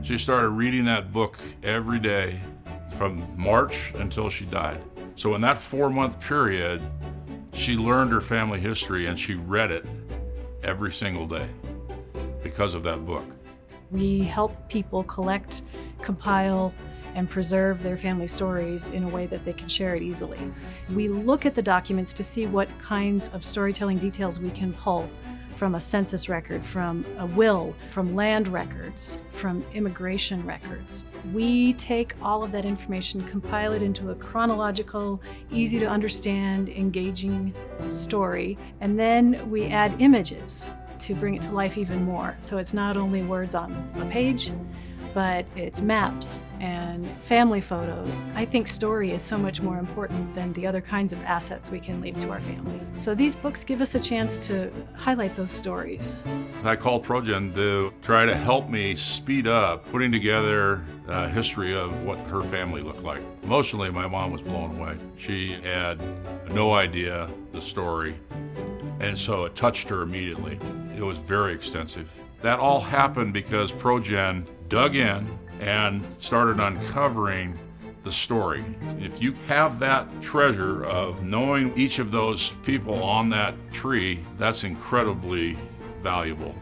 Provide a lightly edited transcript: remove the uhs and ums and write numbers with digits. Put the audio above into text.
She started reading that book every day from March until she died. So in that 4-month period, she learned her family history and she read it every single day because of that book. We help people collect, compile, and preserve their family stories in a way that they can share it easily. We look at the documents to see what kinds of storytelling details we can pull from a census record, from a will, from land records, from immigration records. We take all of that information, compile it into a chronological, easy to understand, engaging story, and then we add images to bring it to life even more. So it's not only words on a page, but it's maps and family photos. I think story is so much more important than the other kinds of assets we can leave to our family. So these books give us a chance to highlight those stories. I called ProGen to try to help me speed up putting together a history of what her family looked like. Emotionally, my mom was blown away. She had no idea the story, and so it touched her immediately. It was very extensive. That all happened because ProGen dug in and started uncovering the story. If you have that treasure of knowing each of those people on that tree, that's incredibly valuable.